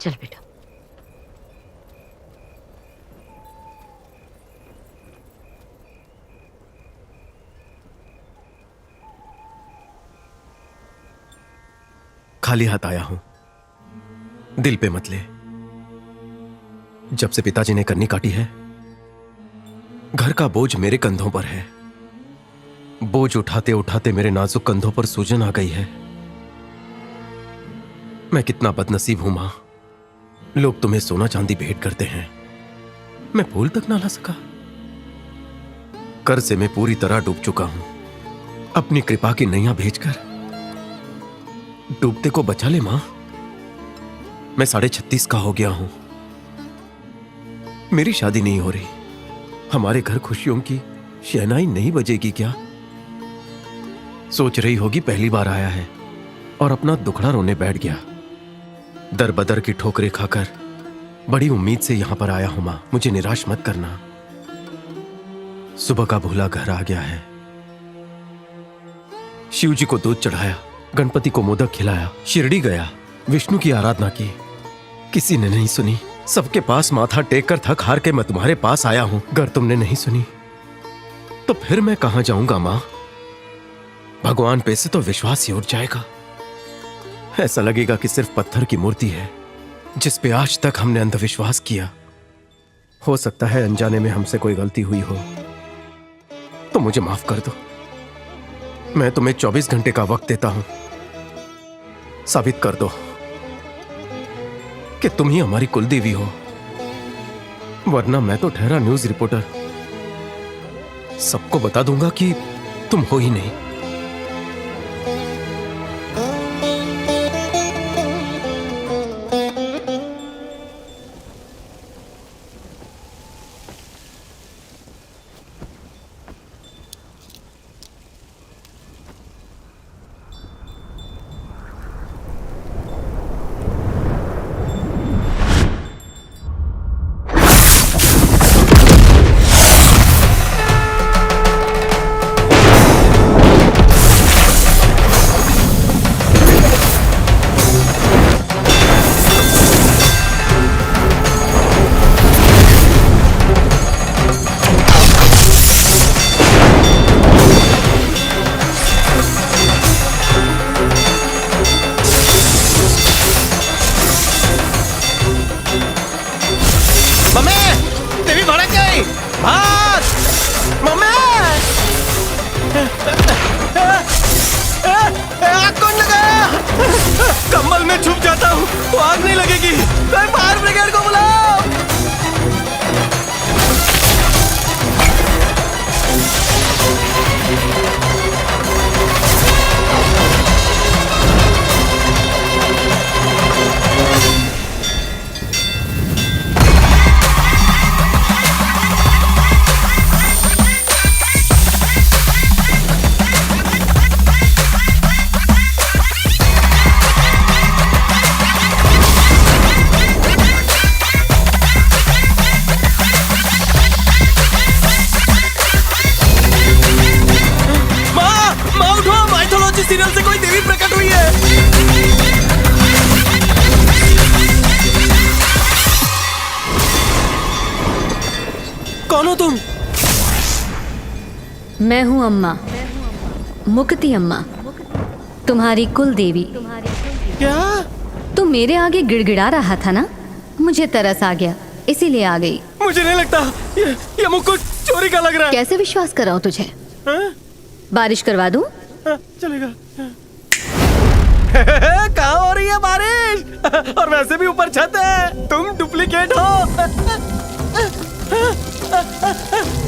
चल बेटा। खाली हाथ आया हूं, दिल पे मत ले। जब से पिताजी ने कन्नी काटी है, घर का बोझ मेरे कंधों पर है। बोझ उठाते उठाते मेरे नाजुक कंधों पर सूजन आ गई है। मैं कितना बदनसीब हूं मां। लोग तुम्हें सोना चांदी भेंट करते हैं, मैं फूल तक ना ला सका। कर्ज से मैं पूरी तरह डूब चुका हूं। अपनी कृपा की नैया भेजकर डूबते को बचा ले मां। मैं 36.5 का हो गया हूं। मेरी शादी नहीं हो रही। हमारे घर खुशियों की शहनाई नहीं बजेगी क्या? सोच रही होगी पहली बार आया है और अपना दुखड़ा रोने बैठ गया। दर बदर की ठोकरें खाकर बड़ी उम्मीद से यहां पर आया हूं मां, मुझे निराश मत करना। सुबह का भूला घर आ गया है। शिव जी को दूध चढ़ाया, गणपति को मोदक खिलाया, शिरडी गया, विष्णु की आराधना की, किसी ने नहीं सुनी। सबके पास माथा टेक कर थक हार के मैं तुम्हारे पास आया हूं। अगर तुमने नहीं सुनी तो फिर मैं कहां जाऊंगा मां? भगवान पे से तो विश्वास ही उठ जाएगा। ऐसा लगेगा कि सिर्फ पत्थर की मूर्ति है जिस पे आज तक हमने अंधविश्वास किया। हो सकता है अनजाने में हमसे कोई गलती हुई हो, तो मुझे माफ कर दो। मैं तुम्हें 24 घंटे का वक्त देता हूं। साबित कर दो कि तुम ही हमारी कुलदेवी हो, वरना मैं तो ठहरा न्यूज रिपोर्टर। सबको बता दूंगा कि तुम हो ही नहीं। कंबल में छुप जाता हूँ तो आग नहीं लगेगी। फायर ब्रिगेड को बुलाओ। सीरियल से कोई देवी प्रकट हुई है। कौन हो तुम? मैं हूँ अम्मा, मुक्ति अम्मा, तुम्हारी कुल देवी। क्या? तुम मेरे आगे गिड़गिड़ा रहा था ना, मुझे तरस आ गया इसीलिए आ गई। मुझे नहीं लगता ये मुकुट चोरी का लग रहा है। कैसे विश्वास कराऊं तुझे? बारिश करवा दूं? चलेगा। कहाँ हो रही है बारिश? और वैसे भी ऊपर छत है, तुम डुप्लीकेट हो।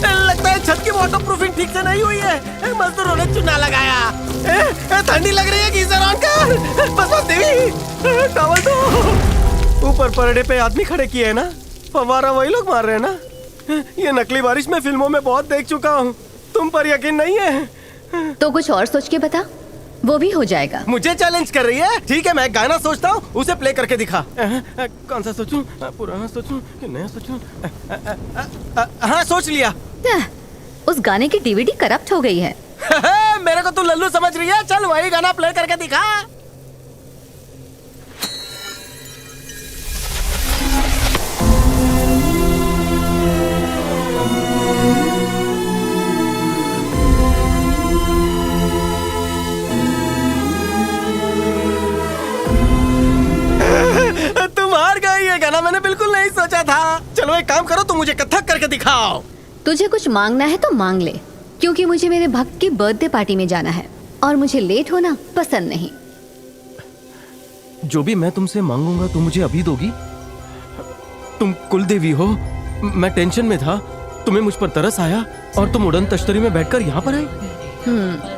लगता है छत की वाटर प्रूफिंग ठीक से नहीं हुई है। मजदूरों ने चूना लगाया। ठंडी लग रही है, गीजर ऑन कर। बस देवी टॉवल दो। ऊपर परड़े पे आदमी खड़े किए है ना, फव्वारा वही लोग मार रहे हैं ना। ये नकली बारिश मैं फिल्मों में बहुत देख चुका हूँ, तुम पर यकीन नहीं है। तो कुछ और सोच के बता, वो भी हो जाएगा। मुझे चैलेंज कर रही है? ठीक है, मैं गाना सोचता हूँ, उसे प्ले करके दिखा। कौन सा सोचूं? पुराना सोचूं कि नया सोचूं? हाँ, सोच लिया। उस गाने की डीवीडी करप्ट हो गई है। मेरे को तू लल्लू समझ रही है? चल वही गाना प्ले करके दिखा। मिलेगा ना, मैंने बिल्कुल नहीं सोचा था। चलो एक काम करो, तुम मुझे कथक करके दिखाओ। तुझे कुछ मांगना है तो मांग ले, क्योंकि मुझे मेरे भक्त की बर्थडे पार्टी में जाना है और मुझे लेट होना पसंद नहीं। जो भी मैं तुमसे मांगूंगा तुम मुझे अभी दोगी? तुम कुल देवी हो। मैं टेंशन में था, तुम्हें मुझ पर तरस आया और तुम उड़न तश्तरी में बैठकर यहाँ पर आई।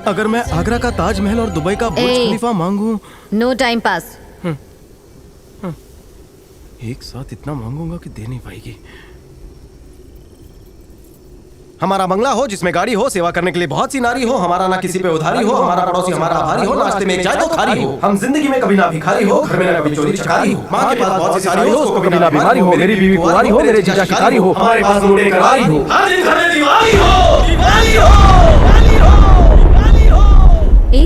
अगर मैं आगरा का ताजमहल और दुबई का बुर्ज खलीफा मांगूं। No time pass. एक साथ इतना मांगूंगा कि दे नहीं पाएगी। हमारा बंगला हो जिसमें गाड़ी हो, सेवा करने के लिए बहुत सी नारी हो, हमारा ना किसी पे उधारी हो, हमारा पड़ोसी हमारा आभारी हो, नाश्ते में एक चाय तो खारी हो, हम जिंदगी में कभी ना भिखारी हो, घर में ना कभी चोरी चकारी हो, माँ के पास बहुत सी सारी हो, उसको कभी ना बीमारी हो, मेरी बीवी कुंवारी हो, मेरे जीजा शिकारी हो, हमारे पास मुंडे करारी हो, हर दिन घर में दीवारी हो, दीवारी हो, दीवारी हो, दीवारी हो। ए,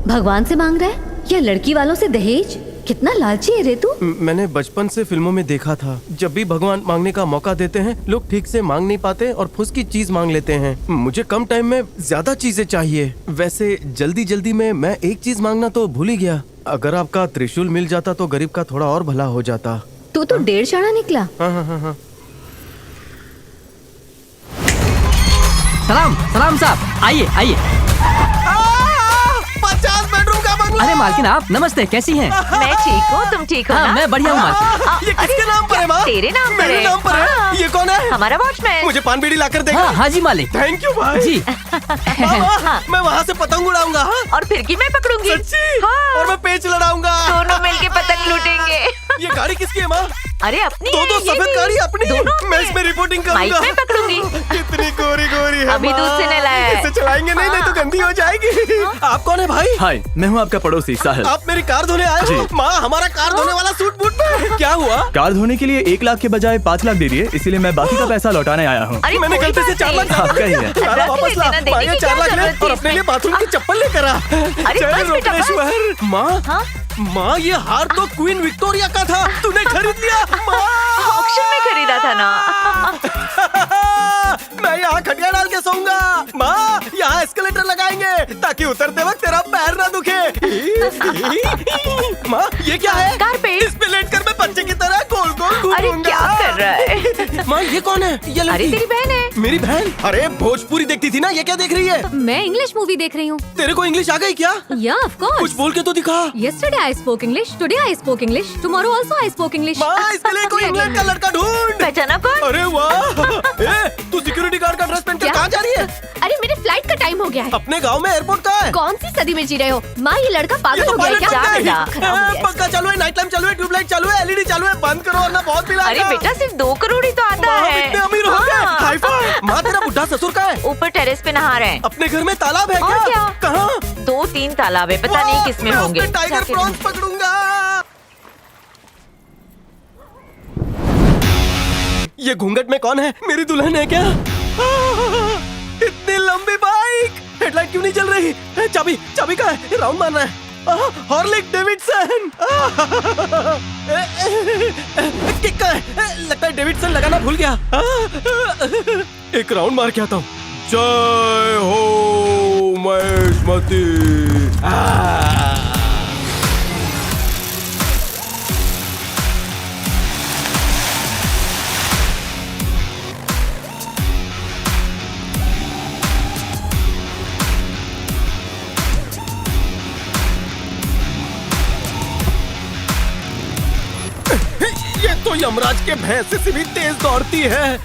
भगवान से मांग रहा है या लड़की वालों से दहेज? कितना लालची है रे तू। मैंने बचपन से फिल्मों में देखा था, जब भी भगवान मांगने का मौका देते हैं लोग ठीक से मांग नहीं पाते और फुस की चीज मांग लेते हैं। मुझे कम टाइम में ज्यादा चीजें चाहिए। वैसे जल्दी जल्दी में मैं एक चीज मांगना तो भूल ही गया। अगर आपका त्रिशूल मिल जाता तो गरीब का थोड़ा और भला हो जाता। तू तो 1.5 शाणा निकला। हाँ। सलाम सलाम साहब, आइए आइए। 50 बेडरूम का बंगला। अरे मालकिन आप नमस्ते, कैसी हैं? मैं ठीक हूँ, तुम ठीक हो हाँ ना? मैं बढ़िया हूँ मालकिन। ये किसके नाम पर है माँ? तेरे नाम पर मेरे है। नाम पर है। हाँ। ये कौन है? हमारा वॉचमैन। मुझे पान बीड़ी लाकर देगा। हाँ हाँ जी मालिक। थैंक यू भाई जी। मैं वहाँ से पतंग उड़ाऊंगा। हाँ? और फिरकी मैं पकड़ूंगी। सच्ची? हाँ। और मैं पेच लड़ाऊंगा। दोनों मिलके पतंग लूटेंगे। ये गाड़ी किसकी है माँ? अरे अपनी दो है, ये सफेद भी। गाड़ी अपनी। दोनों मैं इसमें रिपोर्टिंग माइक करूंगा। में पकड़ूंगी। कितनी गोरी गोरी है अभी माँ। दूध से नहलाया है। इसे चलाएंगे नहीं तो गंदी हो जाएगी। आप कौन है भाई? हाय, मैं हूँ आपका पड़ोसी साहिल। आप मेरी कार धोने आए हो? माँ हमारा कार धोने वाला सूट बूट पे क्या हुआ? कार धोने के लिए 1 लाख के बजाय 5 लाख दे दिए, इसीलिए मैं बाकी का पैसा लौटाने आया हूँ। अरे मैंने कोई गलती से बात 4 लाख नहीं। आपका ही है। सारा रख वापस ला। लेना, देने भाई ये की 4 क्या लाख ले जरूरत थी और अपने लिए इसमें? बाथरूम की चप्पल लेकर आ। अरे जय बस बेटा, बस। रोकनेश्वर। माँ हाँ? माँ ये हार तो क्वीन विक्टोरिया का था, तूने खरीद लिया। माँ ऑक्शन में खरीदा था ना। मैं यहाँ खटिया डाल के सोऊंगा। माँ यहाँ एस्केलेटर लगाएंगे ताकि उतरते वक्त तेरा पैर ना दुखे। माँ ये क्या है? कारपेट। इस पे लेटकर मैं बच्चे की तरह गोल गोल अरे घूमूंगा। क्या कर रहा है? माँ ये कौन है? ये अरे लड़की तेरी बहन है। मेरी बहन? अरे भोजपुरी देखती थी ना, ये क्या देख रही है? मैं इंग्लिश मूवी देख रही हूँ। तेरे को इंग्लिश आ गई क्या? Yeah, of course. कुछ बोल के तो दिखा। Yesterday I spoke English. Today I spoke English. Tomorrow also I spoke English. माँ इसके लिए कोई इंग्लैंड का लड़का ढूंढ। पहचाना कौन? अरे वाह। ए, तू सिक्योरिटी गार्ड का ड्रेस पहनकर क्या? कहाँ जा रही है? अरे मेरे फ्लाइट का टाइम हो गया है। अपने गांव में एयरपोर्ट कहाँ है? कौन सी सदी में जी रहे हो? माँ ये लड़का ये पागल तो हो गया है पायलट क्या? बन गई। जा, खराब हो गया। पंखा चालू है, नाइट लैम्प चालू है, ट्यूबलाइट चालू है, एलईडी चालू है, बंद करो वरना बहुत बिल अरे आएगा। बेटा सिर्फ 2 करोड़ ही तो आता माँ, हम है। इतने अमीर हो गए। हाँ। Hi fi. माँ तेरा बुढ़ा ससुर का है? ऊपर टेरेस पे नहा रहे हैं। अपने घर में तालाब है और क्या? कहाँ? 2-3 तालाब है, पता नहीं किसमें मैं होंगे। उसमें टाइगर जाके प्रॉन्स पकड़ूंगा। ये घूंघट में कौन है? मेरी दुल्हन है क्या? इतनी लंबी बाइक, हेडलाइट क्यों नहीं जल रही? चाबी चाबी कहाँ है? राउंड मारना है। हॉर्लिक डेविडसन। किक कहाँ है? लगता है डेविडसन लगाना भूल गया। एक राउंड मार के आता हूँ। जय हो महेशमती। ये तो यमराज के भैंस से भी तेज दौड़ती है।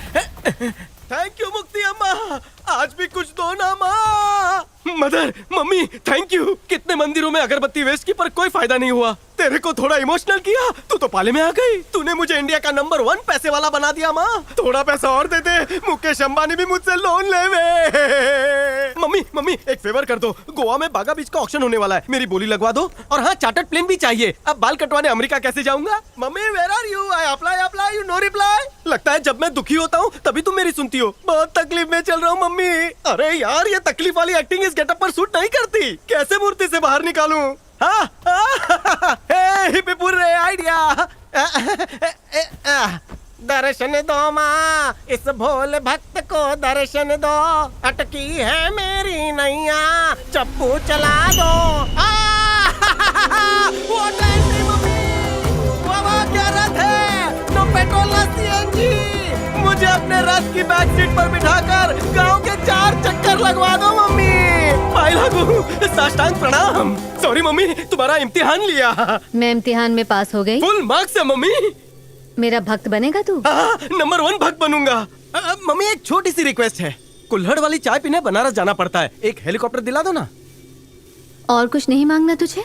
थैंक यू मुक्ति अम्मा, आज भी कुछ दो ना माँ। Mother, mummy, thank you. कितने मंदिरों में अगरबत्ती वेस्ट की पर कोई फायदा नहीं हुआ। तेरे को थोड़ा इमोशनल किया, तू तो पाले में आ गई। तूने मुझे इंडिया का नंबर 1 पैसे वाला बना दिया माँ। थोड़ा पैसा और दे दे, मुकेश अंबानी भी मुझसे लोन ले वे। मम्मी एक फेवर कर दो, गोवा में बागा बीच का ऑक्शन होने वाला है, मेरी बोली लगवा दो। और हाँ चार्टर्ड प्लेन भी चाहिए। अब बाल कटवाने अमेरिका कैसे जाऊंगा? Mummy where are you? I apply you no reply. लगता है जब मैं दुखी होता हूँ तभी तुम मेरी सुनती हो। बहुत तकलीफ में चल रहा हूँ मम्मी। अरे यार ये तकलीफ वाली एक्टिंग इस गेटअप पर सूट नहीं करती। कैसे मूर्ति से बाहर निकालूं? हिप्पीपुरे आइडिया। दर्शन दो माँ, इस भोले भक्त को दर्शन दो। अटकी है मेरी नैया, चप्पू चला दो। वो ट्रेन थी मम्मी, वो क्या रथ है? रथ की बैक सीट पर बिठाकर गांव के 4 चक्कर लगवा दो मम्मी। पाई लागू, साष्टांग प्रणाम। सॉरी मम्मी, तुम्हारा इम्तिहान लिया। मैं इम्तिहान में पास हो गई। फुल मार्क्स है मम्मी। मेरा भक्त बनेगा तू? नंबर 1 भक्त बनूंगा। मम्मी एक छोटी सी रिक्वेस्ट है, कुल्हड़ वाली चाय पीने बनारस जाना पड़ता है, एक हेलीकॉप्टर दिला दो ना। और कुछ नहीं मांगना तुझे?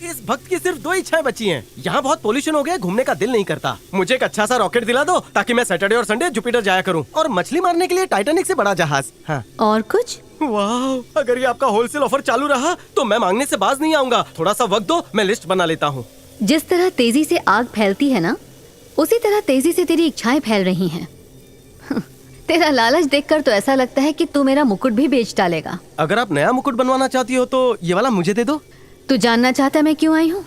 इस भक्त की सिर्फ 2 इच्छाएं बची हैं। यहाँ बहुत पोल्यूशन हो गया, घूमने का दिल नहीं करता। मुझे एक अच्छा सा रॉकेट दिला दो ताकि मैं सैटरडे और संडे जुपिटर जाया करूँ, और मछली मारने के लिए टाइटैनिक से बड़ा जहाज। हाँ। और कुछ? वाह, अगर ये आपका होलसेल ऑफर चालू रहा तो मैं मांगने से बाज नहीं आऊंगा। थोड़ा सा वक्त दो, मैं लिस्ट बना लेता हूँ। जिस तरह तेजी से आग फैलती है ना, उसी तरह तेजी से तेरी इच्छाएं फैल रही हैं। तेरा लालच देखकर तो ऐसा लगता है कि तू मेरा मुकुट भी बेच डालेगा। अगर आप नया मुकुट बनवाना चाहती हो तो ये वाला मुझे दे दो। तू जानना चाहता है मैं क्यों आई हूँ?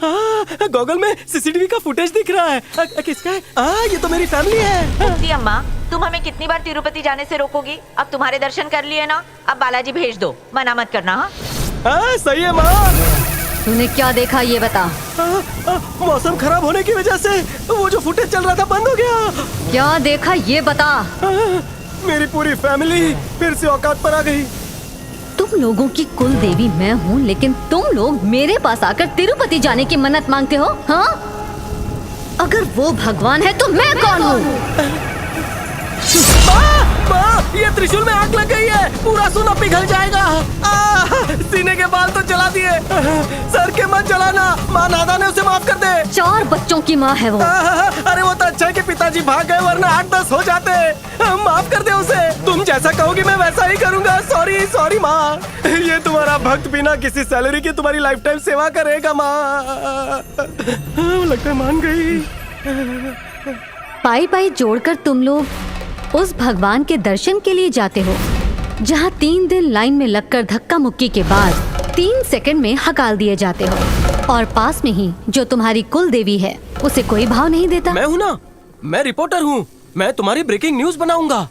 गॉगल में सीसीटीवी का फुटेज दिख रहा है। किसका है? ये तो मेरी फैमिली है। मुफ्ती अम्मा, तुम हमें कितनी बार तिरुपति जाने से रोकोगी? अब तुम्हारे दर्शन कर लिए ना, अब बालाजी भेज दो, मना मत करना। हाँ सही है माँ। तूने क्या देखा ये बता। मौसम खराब होने की वजह से वो जो फुटेज चल रहा था बंद हो गया। क्या देखा ये बता। मेरी पूरी फैमिली फिर से औकात पर आ गई। तुम लोगों की कुल देवी मैं हूँ, लेकिन तुम लोग मेरे पास आकर तिरुपति जाने की मन्नत मांगते हो। हाँ, अगर वो भगवान है तो मैं कौन हूँ? माँ, ये त्रिशूल में आग लग गई है, पूरा सोना पिघल जाएगा। सीने के बाल तो जला दिए, सर के मत जलाना। माँ नादान है, उसे माफ कर दे। 4 बच्चों की माँ है वो। अरे वो तो अच्छा है कि पिताजी भाग गए, वरना 8-10 हो जाते। माफ कर दे उसे। तुम जैसा कहोगी मैं वैसा ही करूँगा। सॉरी माँ। ये तुम्हारा भक्त बिना किसी सैलरी की तुम्हारी लाइफ टाइम सेवा करेगा माँ। लगता है मान गई। पाई पाई जोड़कर तुम लोग उस भगवान के दर्शन के लिए जाते हो जहाँ 3 दिन लाइन में लगकर धक्का मुक्की के बाद 3 सेकंड में हकाल दिए जाते हो, और पास में ही जो तुम्हारी कुल देवी है उसे कोई भाव नहीं देता। मैं हूँ ना, मैं रिपोर्टर हूँ। मैं तुम्हारी ब्रेकिंग न्यूज बनाऊंगा।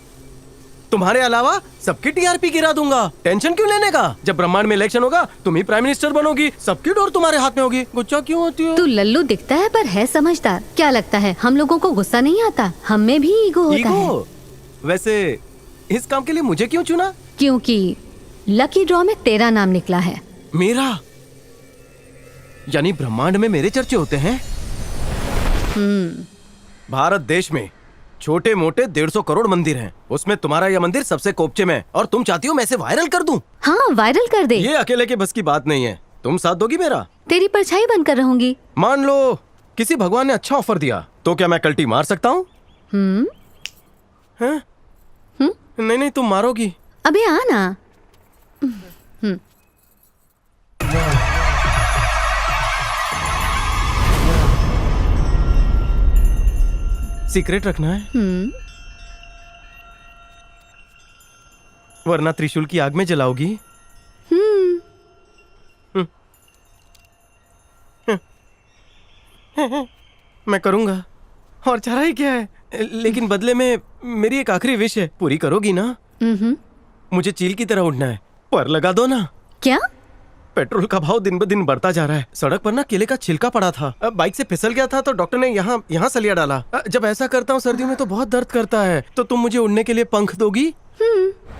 तुम्हारे अलावा सबकी टीआरपी गिरा दूंगा। टेंशन क्यों लेने का? जब ब्रह्मांड में इलेक्शन होगा तुम ही प्राइम मिनिस्टर बनोगी, सबकी डोर तुम्हारे हाथ में होगी। गुस्सा क्यों होती हो? तू लल्लू दिखता है पर है समझदार। क्या लगता है हम लोगों को गुस्सा नहीं आता? हम में भी ईगो होता है। वैसे इस काम के लिए मुझे क्यों चुना? क्योंकि लकी ड्रॉ में तेरा नाम निकला है। मेरा? यानी ब्रह्मांड में मेरे चर्चे होते हैं? भारत देश में छोटे मोटे 150 करोड़ मंदिर हैं, उसमें तुम्हारा यह मंदिर सबसे कोपचे में, और तुम चाहती हो मैं इसे वायरल कर दूं? हाँ, वायरल कर दे। ये अकेले के बस की बात नहीं है। तुम साथ दोगी मेरा? तेरी परछाई बनकर रहूंगी। मान लो किसी भगवान ने अच्छा ऑफर दिया तो क्या मैं कल्टी मार सकता हूँ? नहीं तुम मारोगी। अबे आना। सीक्रेट रखना है, वरना त्रिशूल की आग में जलाओगी। मैं करूंगा, और चारा ही क्या है। लेकिन बदले में मेरी एक आखिरी विश है, पूरी करोगी ना? मुझे चील की तरह उड़ना है, पर लगा दो ना। क्या? पेट्रोल का भाव दिन ब दिन बढ़ता जा रहा है। सड़क पर ना केले का छिलका पड़ा था, बाइक से फिसल गया था तो डॉक्टर ने यहाँ सलिया डाला। जब ऐसा करता हूँ सर्दियों में तो बहुत दर्द करता है। तो तुम मुझे उड़ने के लिए पंख दोगी?